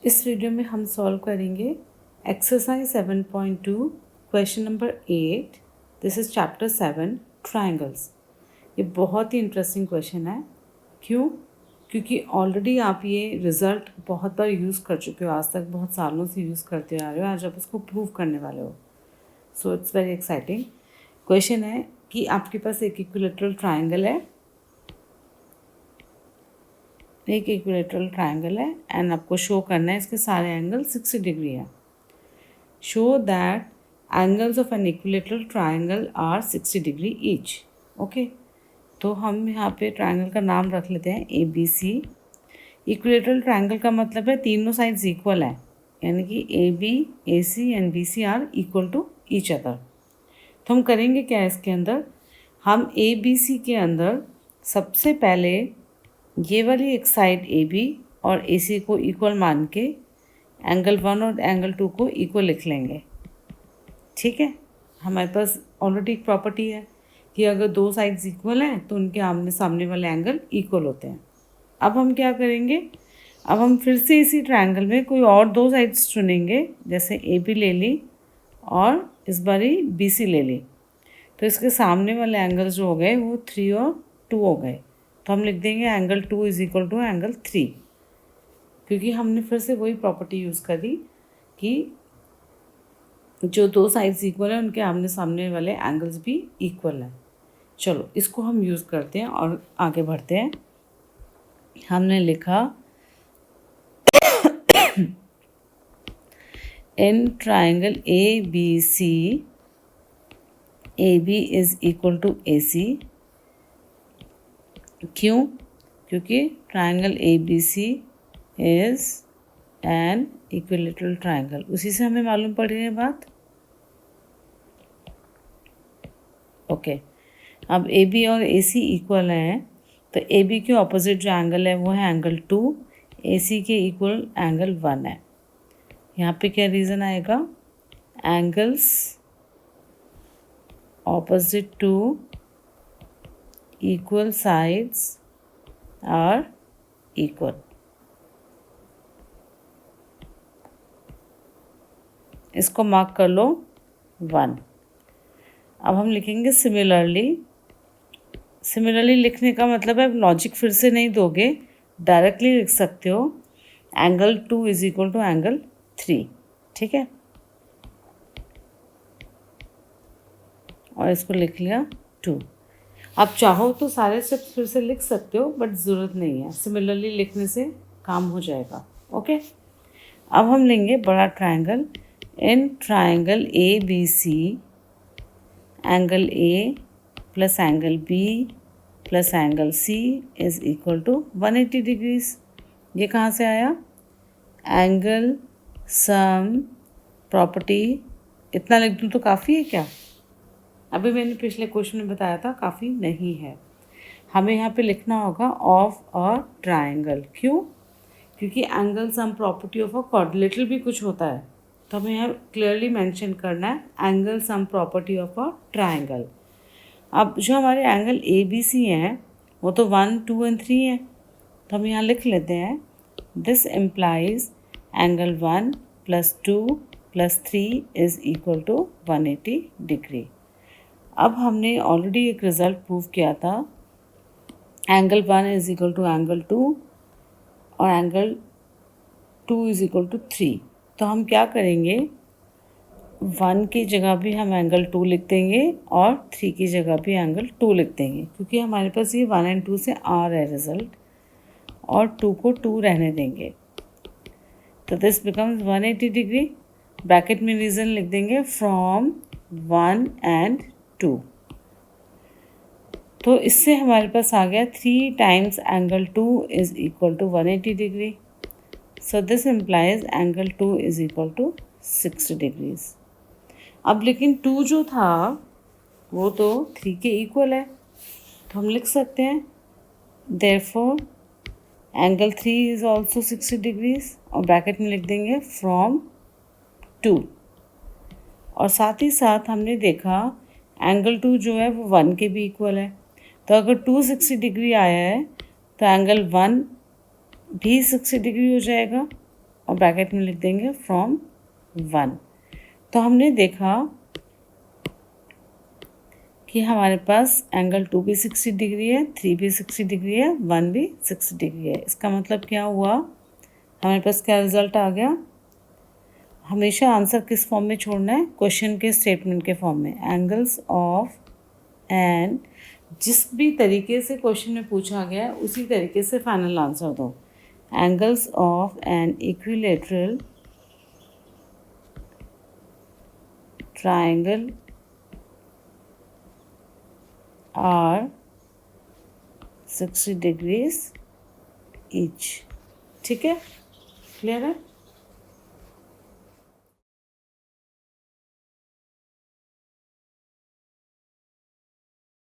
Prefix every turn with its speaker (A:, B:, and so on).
A: इस वीडियो में हम सॉल्व करेंगे exercise 7.2 question number 8। This is chapter 7 triangles. ये बहुत ही इंटरेस्टिंग क्वेश्चन है। क्यों? क्योंकि ऑलरेडी आप ये रिज़ल्ट बहुत बार यूज़ कर चुके हो, आज तक बहुत सालों से यूज़ करते आ रहे हो, आज आप इसको प्रूव करने वाले हो। So it's very exciting. Question है कि आपके पास एक इक्विलेटरल ट्रायंगल है, एक इक्विलेटरल ट्रायंगल है एंड आपको शो करना है इसके सारे एंगल 60 डिग्री है। Show that angles of an equilateral triangle are 60 degree each. Okay, तो हम यहाँ पे ट्रायंगल का नाम रख लेते हैं A B C. Equilateral triangle का मतलब है तीनों साइड्स इक्वल है, यानी कि A B, A C and B C are equal to each other. तो हम करेंगे क्या इसके अंदर, हम ए बी सी के अंदर सबसे पहले ये वाली एक साइड ए बी और ए सी को इक्वल मान के एंगल 1 और एंगल 2 को इक्वल लिख लेंगे। ठीक है, हमारे पास ऑलरेडी एक प्रॉपर्टी है कि अगर दो साइड्स इक्वल हैं तो उनके आमने सामने वाले एंगल इक्वल होते हैं। अब हम क्या करेंगे, अब हम फिर से इसी ट्रायंगल में कोई और दो साइड्स चुनेंगे, जैसे ए बी ले ली और इस बारी बी सी ले ली। तो इसके सामने वाले एंगल्स जो हो गए वो 3 और 2 हो गए। तो हम लिख देंगे angle 2 is equal to angle 3, क्योंकि हमने फिर से वही प्रॉपर्टी यूज़ करी कि जो दो साइड्स इक्वल हैं उनके आमने सामने वाले एंगल्स भी इक्वल हैं। चलो इसको हम यूज़ करते हैं और आगे बढ़ते हैं। हमने लिखा in triangle A B C, A B is equal to A C. क्यों? क्योंकि triangle A B C is an equilateral triangle. उसी से हमें मालूम पड़ रही है बात। ओके, अब ए बी और ए सी इक्वल हैं, तो ए बी के ऑपोजिट जो एंगल है वो है एंगल 2, ए सी के इक्वल एंगल 1 है। यहाँ पे क्या रीज़न आएगा, angles opposite to equal sides are equal. इसको मार्क कर लो 1। अब हम लिखेंगे सिमिलरली। सिमिलरली लिखने का मतलब है लॉजिक फिर से नहीं दोगे, डायरेक्टली लिख सकते हो angle 2 is equal to angle 3। ठीक है, और इसको लिख लिया 2। आप चाहो तो सारे स्टेप्स फिर से लिख सकते हो, बट ज़रूरत नहीं है, सिमिलरली लिखने से काम हो जाएगा। ओके, अब हम लेंगे बड़ा triangle. In triangle A B C, angle A plus angle B plus angle C is equal to 180 degrees. ये कहाँ से आया, एंगल सम प्रॉपर्टी। इतना लिख दूँ तो काफ़ी है क्या? अभी मैंने पिछले क्वेश्चन में बताया था काफ़ी नहीं है। हमें यहाँ पे लिखना होगा ऑफ अ ट्रायंगल। क्यों? क्योंकि angle sum property of a quadrilateral भी कुछ होता है, तो हमें यहाँ क्लियरली मेंशन करना है angle sum property of a triangle. अब जो हमारे एंगल ए बी सी हैं वो तो 1, 2 एंड 3 हैं, तो हम यहाँ लिख लेते हैं this implies angle 1 plus 2 plus 3 is equal to 180 degree. अब हमने ऑलरेडी एक रिज़ल्ट प्रूव किया था, angle 1 is equal to angle 2 और एंगल 2 इज इक्वल टू 3। तो हम क्या करेंगे, 1 की जगह भी हम एंगल 2 लिख देंगे और 3 की जगह भी एंगल 2 लिख देंगे, क्योंकि हमारे पास ये 1 एंड 2 से आ रहा है रिज़ल्ट, और 2 को 2 रहने देंगे। तो दिस बिकम्स 180 डिग्री। ब्रैकेट में रीज़न लिख देंगे फ्रॉम 1 एंड 2। तो इससे हमारे पास आ गया 3 times angle 2 is equal to 180 degree. So this implies angle 2 is equal to 60 degrees. अब लेकिन 2 जो था वो तो 3 के इक्वल है, तो हम लिख सकते हैं therefore angle 3 is also 60 degrees, और ब्रैकेट में लिख देंगे फ्रॉम 2। और साथ ही साथ हमने देखा एंगल 2 जो है वो 1 के भी इक्वल है, तो अगर 260 डिग्री आया है तो एंगल 1 भी 60 डिग्री हो जाएगा, और ब्रैकेट में लिख देंगे फ्रॉम 1। तो हमने देखा कि हमारे पास एंगल 2 भी 60 डिग्री है, 3 भी 60 डिग्री है, 1 भी 60 डिग्री है। इसका मतलब क्या हुआ, हमारे पास क्या रिजल्ट आ गया। हमेशा आंसर किस फॉर्म में छोड़ना है, क्वेश्चन के स्टेटमेंट के फॉर्म में। एंगल्स ऑफ एंड जिस भी तरीके से क्वेश्चन में पूछा गया है उसी तरीके से फाइनल आंसर दो। Angles of an equilateral triangle are 60 degrees each. ठीक है, क्लियर है।